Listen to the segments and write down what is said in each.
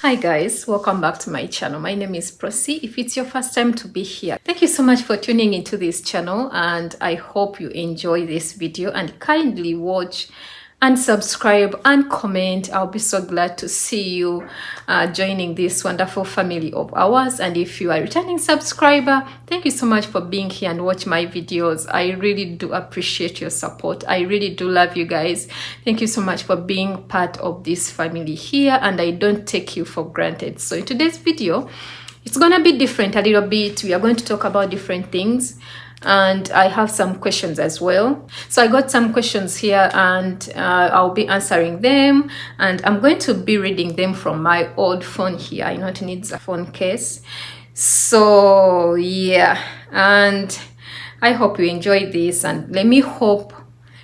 Hi guys, welcome back to my channel. My name is Prosi. If it's your first time to be here, thank you so much for tuning into this channel, and I hope you enjoy this video and kindly watch and subscribe and comment. I'll be so glad to see you joining this wonderful family of ours. And if you are a returning subscriber, thank you so much for being here and watch my videos. I really do appreciate your support. I really do love you guys. Thank you so much for being part of this family here, and I don't take you for granted. So in today's video, it's gonna be different a little bit. We are going to talk about different things, and I have some questions as well. So I got some questions here, and I'll be answering them, and I'm going to be reading them from my old phone here. I know it needs a phone case. So yeah, and I hope you enjoy this, and let me hope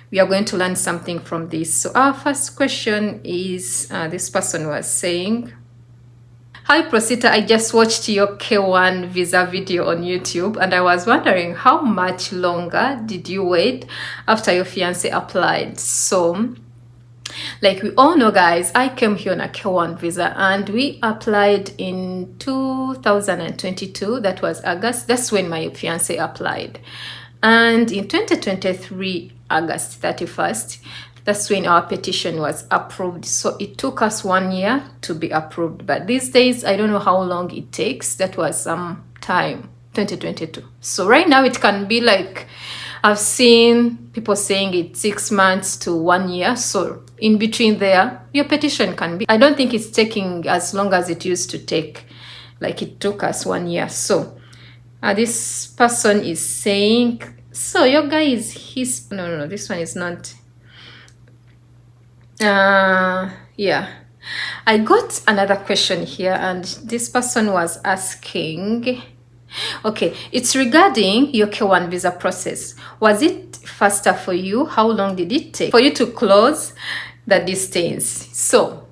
we are going to learn something from this. So our first question is, this person was saying, "Hi Prosita, I just watched your K1 visa video on YouTube, and I was wondering how much longer did you wait after your fiance applied?" So like we all know guys, I came here on a K1 visa and we applied in 2022. That was August. That's when my fiance applied. And in 2023, August 31st, that's when our petition was approved. So it took us 1 year to be approved. But these days, I don't know how long it takes. That was some time, 2022. So right now it can be like, I've seen people saying it's 6 months to 1 year. So in between there, your petition can be, I don't think it's taking as long as it used to take. Like it took us 1 year. So this person is saying, so your guy is his, no, this one is not. Yeah, I got another question here, and this person was asking, okay, it's regarding your K1 visa process. Was it faster for you? How long did it take for you to close the distance? So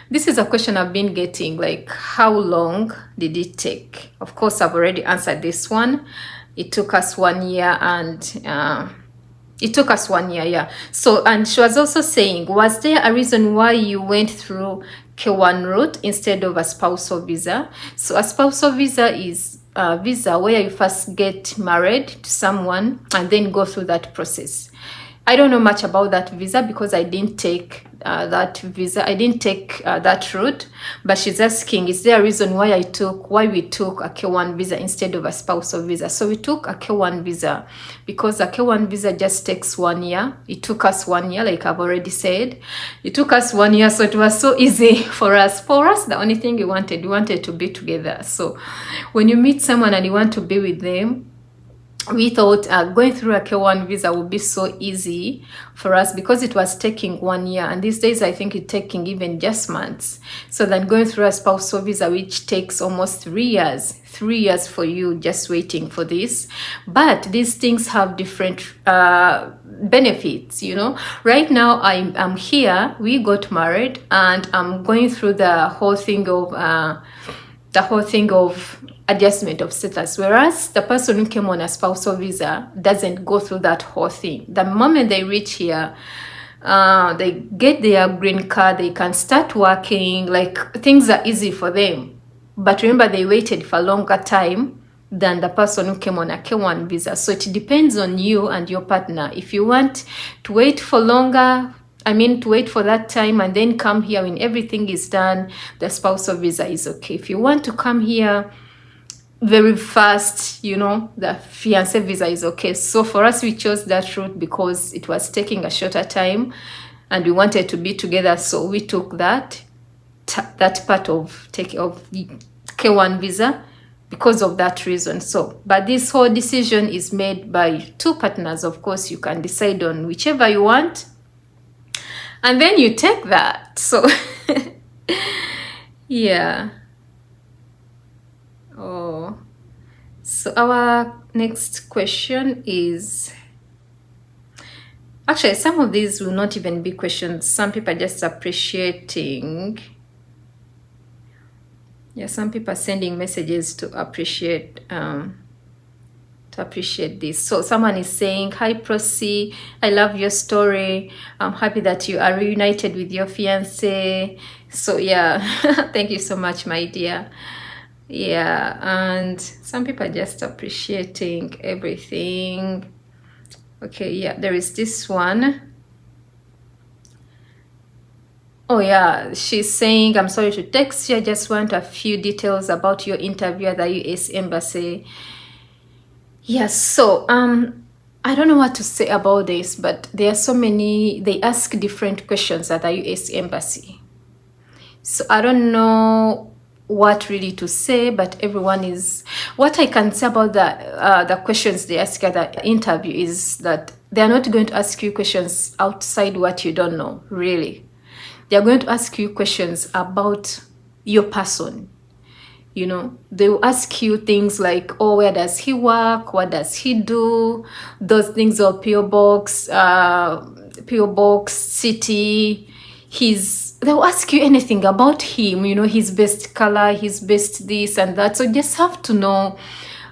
this is a question I've been getting, like how long did it take? Of course, I've already answered this one. It took us 1 year, and it took us 1 year, yeah. So, and she was also saying, was there a reason why you went through K1 route instead of a spousal visa? So a spousal visa is a visa where you first get married to someone and then go through that process. I don't know much about that visa because I didn't take that visa. I didn't take that route, but she's asking, is there a reason why we took a K1 visa instead of a spousal visa? So we took a K1 visa because a K1 visa just takes 1 year. It took us 1 year, like I've already said. It took us 1 year, so it was so easy for us. For us, the only thing we wanted to be together. So when you meet someone and you want to be with them, we thought going through a K1 visa would be so easy for us because it was taking 1 year, and these days I think it's taking even just months. So then going through a spousal visa, which takes almost 3 years, 3 years for you just waiting for this. But these things have different benefits, you know. Right now I'm here, we got married, and I'm going through the whole thing of adjustment of status, whereas the person who came on a spousal visa doesn't go through that whole thing. The moment they reach here, they get their green card, they can start working, like things are easy for them. But remember, they waited for a longer time than the person who came on a K1 visa. So it depends on you and your partner. If you want to wait for longer, to wait for that time and then come here when everything is done, the spousal visa is okay. If you want to come here very fast, you know, the fiance visa is okay. So for us, we chose that route because it was taking a shorter time and we wanted to be together. So we took that part of K1 visa because of that reason. So, but this whole decision is made by two partners. Of course, you can decide on whichever you want, and then you take that. So yeah. Oh, so our next question is, actually some of these will not even be questions. Some people are just appreciating. Yeah, some people are sending messages to appreciate to appreciate this. So someone is saying, hi Prosi, I love your story. I'm happy that you are reunited with your fiance. So yeah, thank you so much, my dear. Yeah, and some people are just appreciating everything. Okay, yeah, there is this one. Oh yeah, she's saying, I'm sorry to text you. I just want a few details about your interview at the US Embassy. Yes, so I don't know what to say about this, but there are so many, they ask different questions at the US Embassy. So I don't know what really to say, but everyone is, what I can say about the questions they ask at the interview is that they are not going to ask you questions outside what you don't know, really. They are going to ask you questions about your person. You know, they will ask you things like, oh, where does he work? What does he do? Those things of PO Box City. They will ask you anything about him, you know, his best color, his best this and that. So you just have to know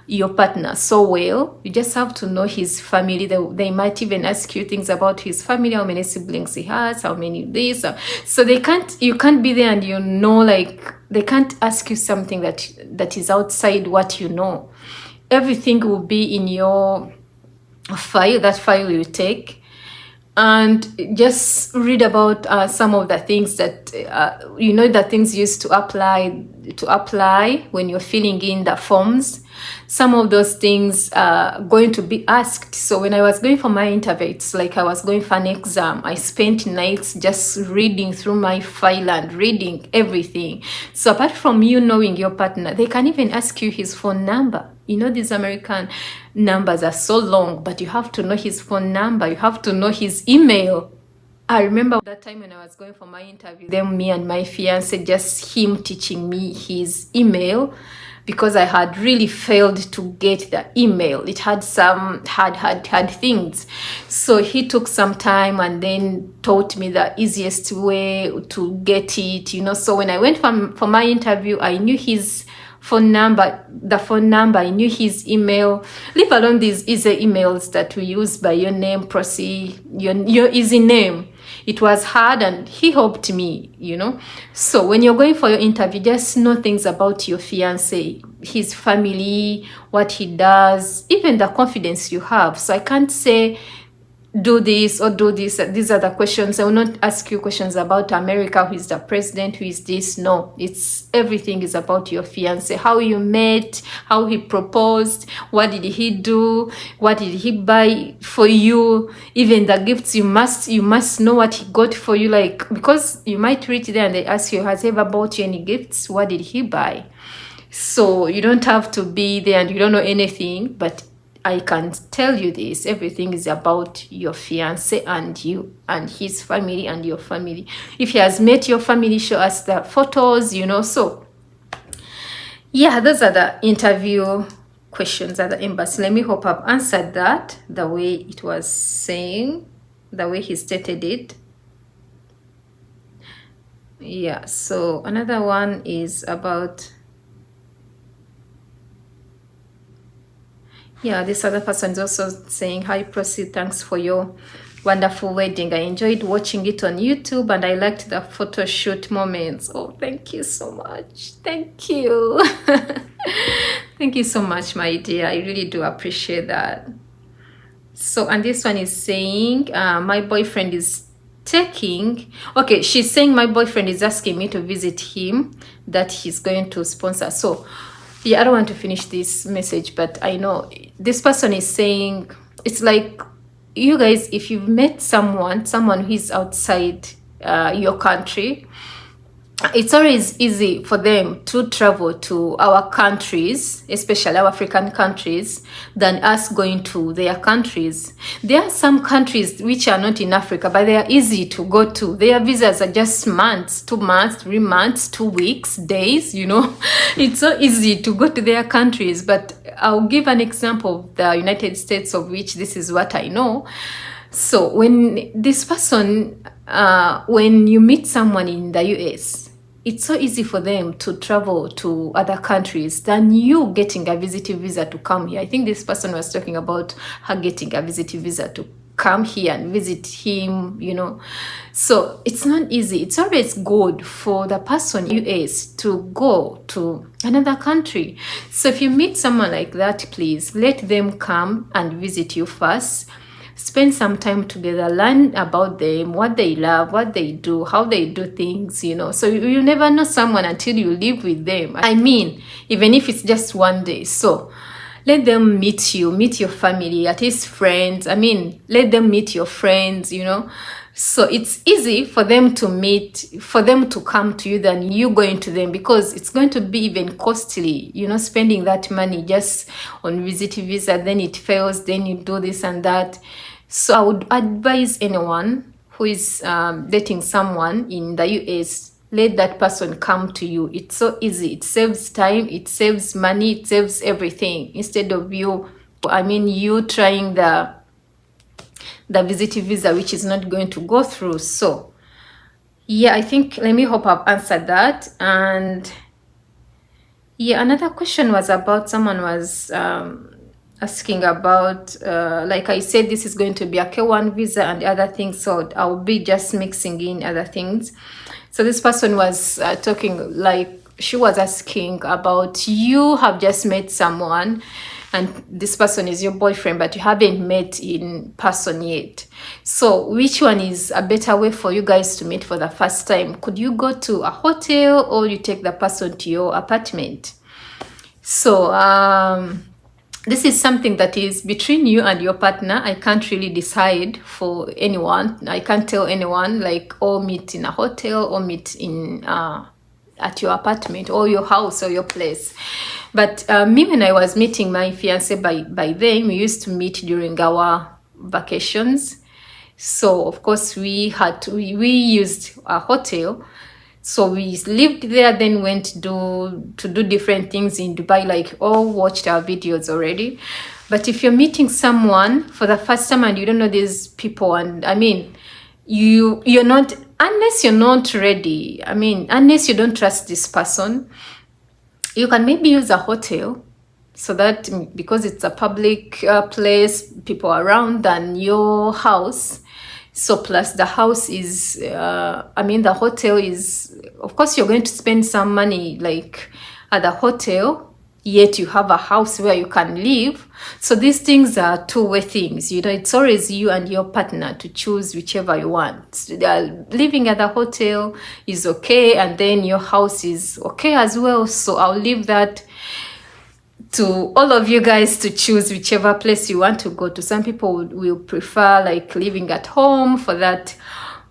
your partner so well. You just have to know his family. They might even ask you things about his family, how many siblings he has, how many this. So you can't be there and you know, like, they can't ask you something that is outside what you know. Everything will be in your file, that file you take. And just read about some of the things that you know, the things used to apply when you're filling in the forms. Some of those things are going to be asked. So when I was going for my interview, it's like I was going for an exam. I spent nights just reading through my file and reading everything. So apart from you knowing your partner, they can even ask you his phone number. You know, these American numbers are so long, but you have to know his phone number. You have to know his email. I remember that time when I was going for my interview, then me and my fiance, just him teaching me his email, because I had really failed to get the email. It had some had things. So he took some time and then taught me the easiest way to get it, you know. So when I went for my interview, I knew his phone number, I knew his email, leave alone these easy emails that we use by your name, Prosi, your easy name. It was hard, and he helped me, you know. So when you're going for your interview, just know things about your fiance, his family, what he does, even the confidence you have. So I can't say do this or do this. These are the questions. I will not ask you questions about America, who is the president, who is this. No, it's everything is about your fiance, how you met, how he proposed, what did he do, what did he buy for you, even the gifts. You must know what he got for you, like, because you might reach there and they ask you, has he ever bought you any gifts? What did he buy? So you don't have to be there and you don't know anything, but I can tell you this, everything is about your fiance and you and his family and your family. If he has met your family, show us the photos, you know. So yeah, those are the interview questions at the embassy. Let me hope I've answered that the way it was saying, the way he stated it. Yeah, so another one is about, yeah, this other person is also saying, hi Prosi, thanks for your wonderful wedding. I enjoyed watching it on YouTube and I liked the photo shoot moments. Oh, thank you so much. Thank you. Thank you so much, my dear. I really do appreciate that. So, and this one is saying, my boyfriend is taking, okay, she's saying my boyfriend is asking me to visit him, that he's going to sponsor. So yeah, I don't want to finish this message, but I know this person is saying, it's like, you guys, if you've met someone who is outside your country, it's always easy for them to travel to our countries, especially our African countries, than us going to their countries. There are some countries which are not in Africa, but they are easy to go to. Their visas are just months, 2 months, 3 months, 2 weeks, days, you know. It's so easy to go to their countries. But I'll give an example of the United States, of which this is what I know. So when this person, when you meet someone in the US, it's so easy for them to travel to other countries than you getting a visiting visa to come here. I think this person was talking about her getting a visiting visa to come here and visit him, you know. So it's not easy. It's always good for the person US to go to another country. So if you meet someone like that, please let them come and visit you first. Spend some time together, learn about them, what they love, what they do, how they do things, you know. So you never know someone until you live with them. I mean, even if it's just one day. So let them meet you, meet your family, at least friends. I mean, let them meet your friends, you know. So it's easy for them to meet, for them to come to you than you going to them, because it's going to be even costly, you know, spending that money just on visiting visa, then it fails, then you do this and that. So I would advise anyone who is dating someone in the US, let that person come to you. It's so easy. It saves time, it saves money, it saves everything. Instead of you trying the visiting visa, which is not going to go through. So yeah, I think, hope I've answered that. And yeah, another question was about, someone was asking about, like I said, this is going to be a K1 visa and other things, so I'll be just mixing in other things. So this person was talking, like, she was asking about, you have just met someone and this person is your boyfriend, but you haven't met in person yet. So which one is a better way for you guys to meet for the first time? Could you go to a hotel or you take the person to your apartment? So this is something that is between you and your partner. I can't really decide for anyone. I can't tell anyone, like, oh, meet in a hotel or meet in at your apartment or your house or your place. But me, when I was meeting my fiance, by then we used to meet during our vacations. So of course we used a hotel. So we lived there, then went to do different things in Dubai, like all watched our videos already. But if you're meeting someone for the first time and you don't know these people, and I mean, you're not, unless you're not ready, I mean, unless you don't trust this person, you can maybe use a hotel, so that, because it's a public place, people around, than your house. So plus the house is, the hotel is, of course, you're going to spend some money, like, at the hotel, yet you have a house where you can live. So these things are two-way things, you know. It's always you and your partner to choose whichever you want. Living at the hotel is okay, and then your house is okay as well. So I'll leave that to all of you guys to choose whichever place you want to go to. Some people will prefer, like, living at home for that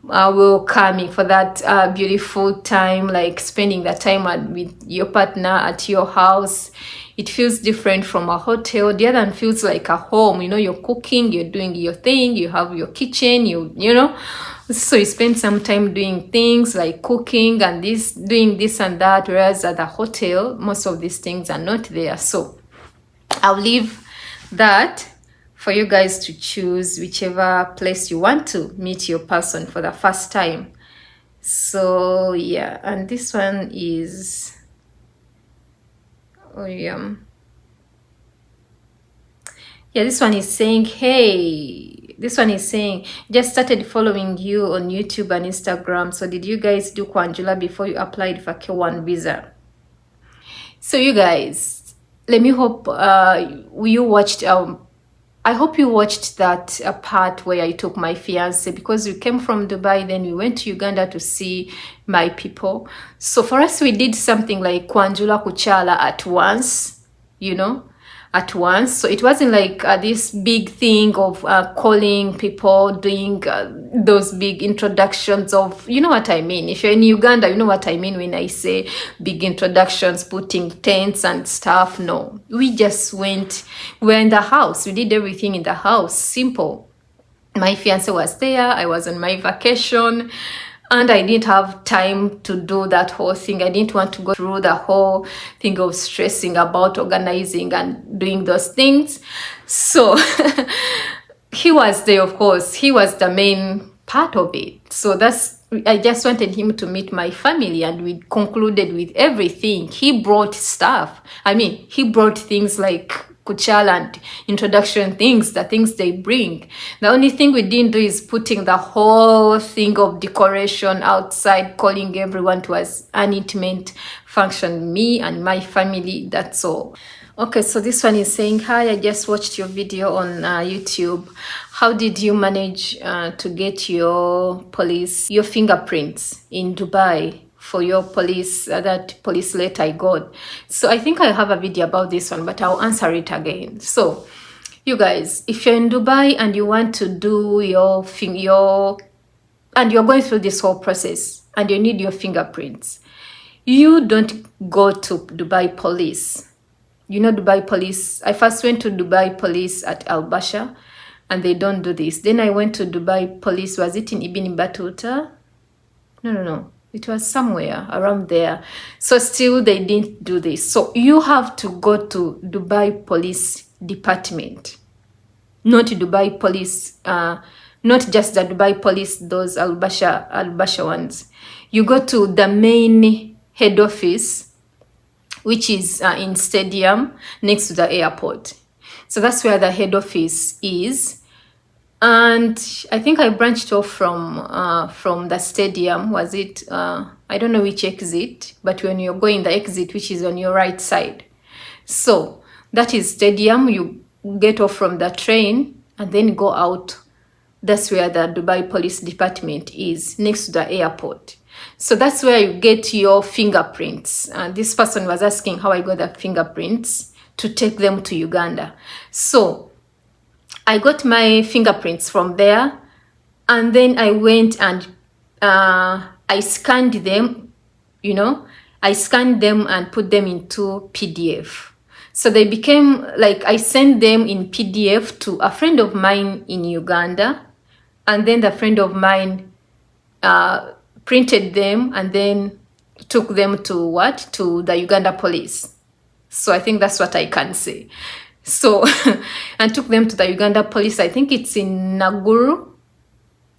welcoming, for that beautiful time, like spending that time with your partner at your house. It feels different from a hotel. The other one feels like a home, you know. You're cooking, you're doing your thing, you have your kitchen, you know. So you spend some time doing things like cooking and doing this and that, whereas at the hotel, most of these things are not there. So I'll leave that for you guys to choose whichever place you want to meet your person for the first time. So yeah, and this one is, this one is saying, hey, this one is saying, just started following you on YouTube and Instagram. So did you guys do Kwanjula before you applied for K1 visa? So you guys, let me hope you watched, I hope you watched that part where I took my fiance, because we came from Dubai, then we went to Uganda to see my people. So for us, we did something like Kwanjula Kuchala at once, you know, at once. So it wasn't like this big thing of calling people, doing those big introductions of, you know what I mean. If you're in Uganda, you know what I mean when I say big introductions, putting tents and stuff. No, we just went, we're in the house. We did everything in the house, simple. My fiance was there, I was on my vacation, and I didn't have time to do that whole thing. I didn't want to go through the whole thing of stressing about organizing and doing those things. So he was there, of course. He was the main part of it. So that's I just wanted him to meet my family, and we concluded with everything. He brought stuff. I mean, he brought things like kuchala and introduction things, the things they bring. The only thing we didn't do is putting the whole thing of decoration outside, calling everyone to an intimate function, me and my family, that's all. Okay, so this one is saying, hi, I just watched your video on YouTube. How did you manage to get your fingerprints in Dubai for your police, that police letter I got? So I think I have a video about this one, but I'll answer it again. So you guys, if you're in Dubai and you want to do and you're going through this whole process and you need your fingerprints, you don't go to Dubai police. You know Dubai police, I first went to Dubai police at Al Basha, and they don't do this. Then I went to Dubai police, was it in Ibn Battuta? No. It was somewhere around there. So still they didn't do this. So you have to go to Dubai police department. Not Dubai police, not just the Dubai police, those Al Basha ones. You go to the main head office, which is in Stadium next to the airport. So that's where the head office is. And I think I branched off from the Stadium. Was it, I don't know which exit, but when you're going the exit, which is on your right side. So that is Stadium. You get off from the train and then go out. That's where the Dubai Police Department is, next to the airport. So that's where you get your fingerprints. This person was asking how I got the fingerprints to take them to Uganda. So I got my fingerprints from there, and then I went and I scanned them, I scanned them and put them into PDF. So they became like, I sent them in PDF to a friend of mine in Uganda, and then the friend of mine printed them and then took them to the Uganda police. So I think that's what I can say. So and took them to the Uganda police. I think it's in Naguru,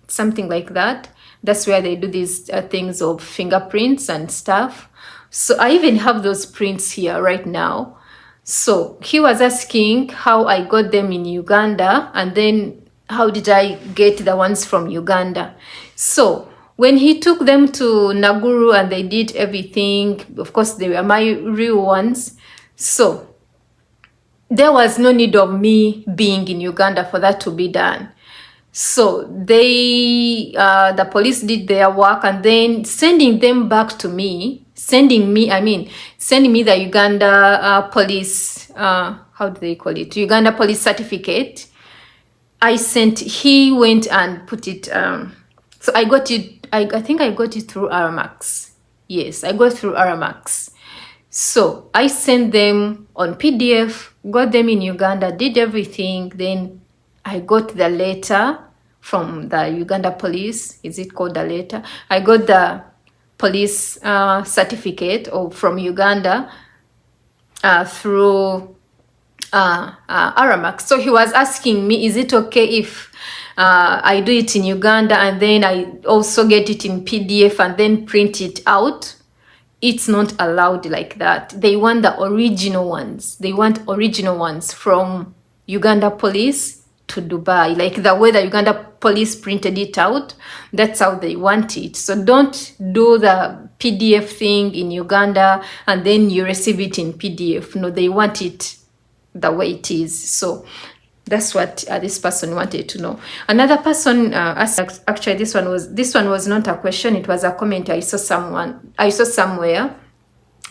something like that. That's where they do these things of fingerprints and stuff. So I even have those prints here right now. So he was asking how I got them in Uganda, and then how did I get the ones from Uganda. So when he took them to Naguru and they did everything, of course, they were my real ones. So there was no need of me being in Uganda for that to be done. So they, the police did their work, and then sending them back to me, sending me the Uganda police, how do they call it? Uganda police certificate. He went and put it, so I got it. I think I got it through Aramax. Yes, I got through Aramax. So I sent them on PDF, got them in Uganda, did everything. Then I got the letter from the Uganda police. Is it called the letter? I got the police certificate from Uganda through Aramax. So he was asking me, is it okay if I do it in Uganda and then I also get it in PDF and then print it out? It's not allowed like that. They want the original ones. They want original ones from Uganda police to Dubai. Like the way the Uganda police printed it out, that's how they want it. So don't do the PDF thing in Uganda and then you receive it in PDF. No, they want it the way it is. So that's what this person wanted to know. Another person asked, actually this one was not a question, it was a comment I saw somewhere,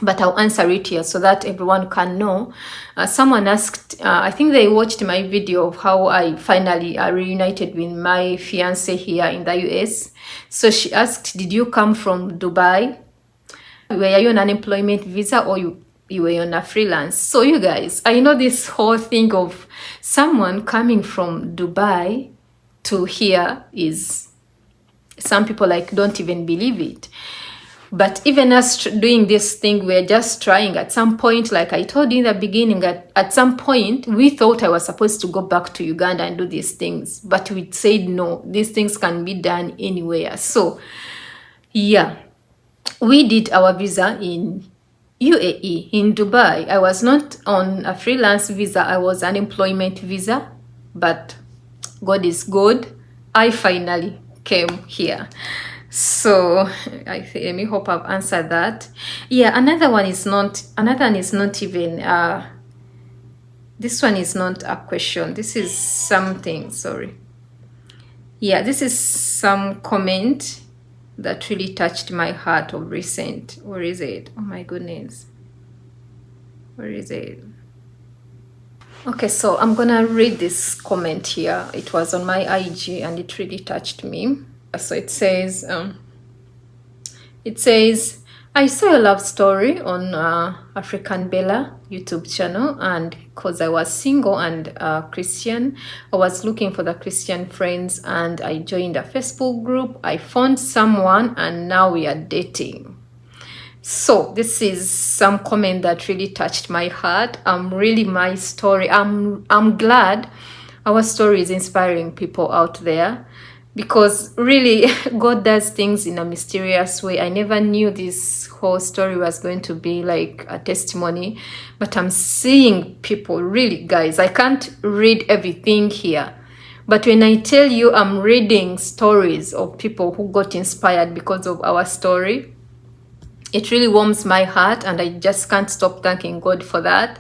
but I'll answer it here so that everyone can know. Someone asked, I think they watched my video of how I finally reunited with my fiance here in the US. So she asked, did you come from Dubai? Were you on an unemployment visa or you were on a freelance? So you guys, I know this whole thing of someone coming from Dubai to here is, some people like don't even believe it. But even us doing this thing, we're just trying. At some point, like I told you in the beginning, at some point, we thought I was supposed to go back to Uganda and do these things. But we said, no, these things can be done anywhere. So Yeah, we did our visa in UAE, in Dubai. I was not on a freelance visa, I was an employment visa, but God is good. I finally came here. So let me hope I've answered that. Yeah, another one is not even this one is not a question. This is something, sorry. Yeah, this is some comment that really touched my heart of recent. Where is it? Oh my goodness. Where is it? Okay, so I'm gonna read this comment here. It was on my IG and it really touched me. So it says, I saw a love story on African Bella YouTube channel, and because I was single and Christian, I was looking for the Christian friends and I joined a Facebook group. I found someone and now we are dating. So this is some comment that really touched my heart. Really my story. I'm glad our story is inspiring people out there, because really God does things in a mysterious way. I never knew this whole story was going to be like a testimony, but I'm seeing people, really guys, I can't read everything here, but when I tell you I'm reading stories of people who got inspired because of our story, it really warms my heart and I just can't stop thanking God for that.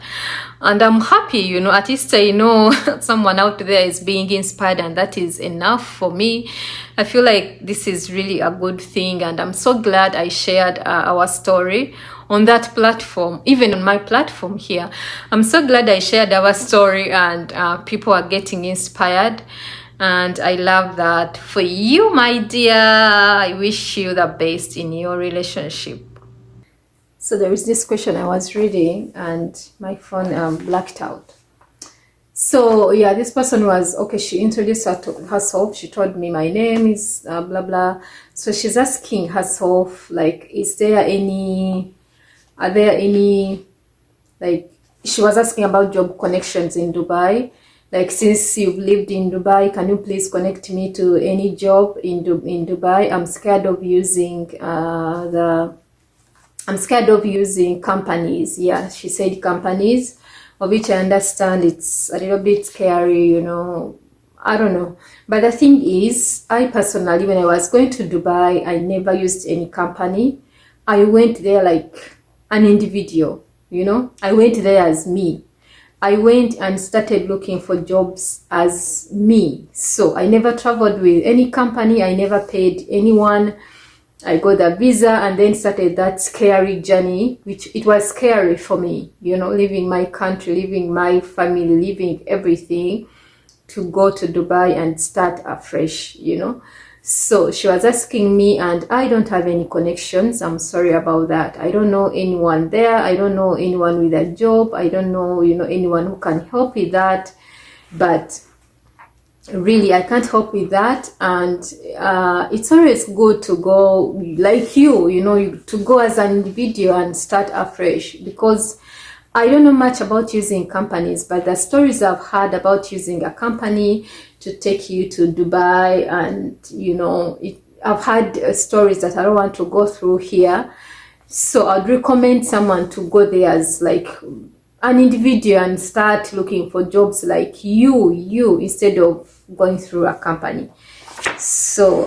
And I'm happy, you know, at least I know someone out there is being inspired, and that is enough for me. I feel like this is really a good thing, and I'm so glad I shared our story on that platform, even on my platform here. I'm so glad I shared our story, and people are getting inspired. And I love that for you, my dear. I wish you the best in your relationship. So there is this question I was reading and my phone blacked out. So yeah, this person was, okay, she introduced herself. She told me my name is blah blah. So she's asking herself, like, are there any, like, she was asking about job connections in Dubai. Like, since you've lived in Dubai, can you please connect me to any job in Dubai? I'm scared of using companies. Yeah, she said companies, of which I understand it's a little bit scary, you know. I don't know. But the thing is, I personally, when I was going to Dubai, I never used any company. I went there like an individual, you know. I went there as me. I went and started looking for jobs as me. So I never traveled with any company. I never paid anyone. I got a visa and then started that scary journey, which it was scary for me, you know, leaving my country, leaving my family, leaving everything to go to Dubai and start afresh, you know. So she was asking me, and I don't have any connections. I'm sorry about that. I don't know anyone there. I don't know anyone with a job. I don't know, you know, anyone who can help with that. But really, I can't help with that. And it's always good to go like you know, to go as an individual and start afresh, because I don't know much about using companies, but the stories I've heard about using a company to take you to Dubai, and you know, I've had stories that I don't want to go through here. So I'd recommend someone to go there as like an individual and start looking for jobs like you instead of going through a company. So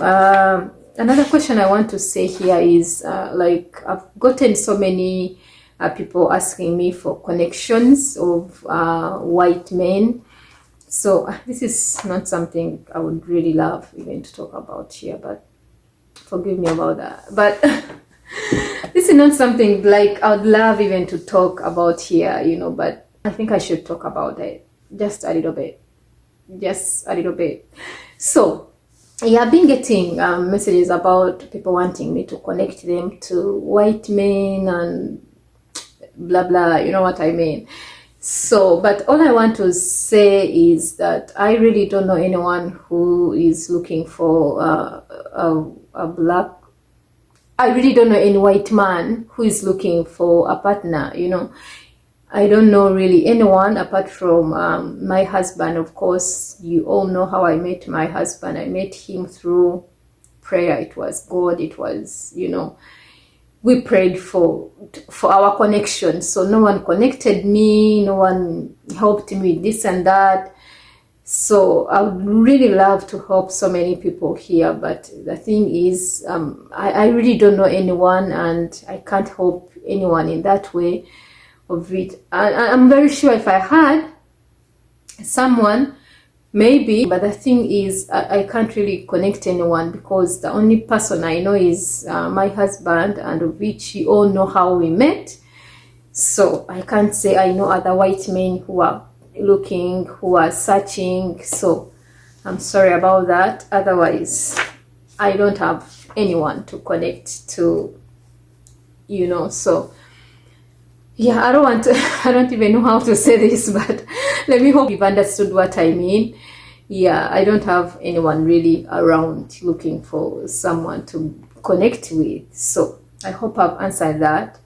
another question I want to say here is like, I've gotten so many people asking me for connections of white men. So this is not something I would really love even to talk about here, but forgive me about that. But this is not something like I would love even to talk about here, you know, but I think I should talk about it just a little bit. So yeah, I've been getting messages about people wanting me to connect them to white men and blah blah, you know what I mean. So, but all I want to say is that I really don't know anyone who is looking for a black, I really don't know any white man who is looking for a partner, you know. I don't know really anyone apart from my husband. Of course, you all know how I met my husband. I met him through prayer, it was God, it was, you know, we prayed for our connection. So no one connected me, no one helped me with this and that. So I would really love to help so many people here, but the thing is, I really don't know anyone, and I can't help anyone in that way of it. I'm very sure if I had someone, maybe, but the thing is, I can't really connect anyone, because the only person I know is my husband, and of which you all know how we met. So I can't say I know other white men who are looking, who are searching. So I'm sorry about that. Otherwise, I don't have anyone to connect to, you know. So yeah, I don't want to, I don't even know how to say this, but let me hope you've understood what I mean. Yeah, I don't have anyone really around looking for someone to connect with. So I hope I've answered that.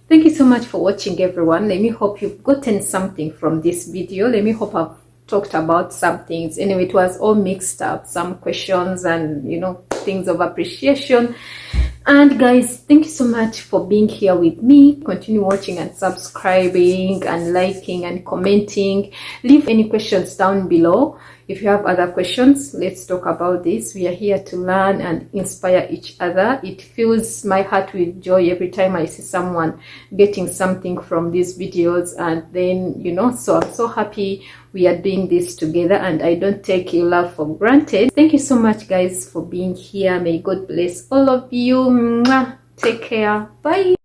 Thank you so much for watching, everyone. Let me hope you've gotten something from this video. Let me hope I've talked about some things. Anyway, it was all mixed up, some questions and, you know, things of appreciation. And guys, thank you so much for being here with me. Continue watching and subscribing and liking and commenting. Leave any questions down below. If you have other questions, let's talk about this. We are here to learn and inspire each other. It fills my heart with joy every time I see someone getting something from these videos. And then, you know, so I'm so happy we are doing this together, and I don't take your love for granted. Thank you so much, guys, for being here. May God bless all of you. Mwah. Take care. Bye.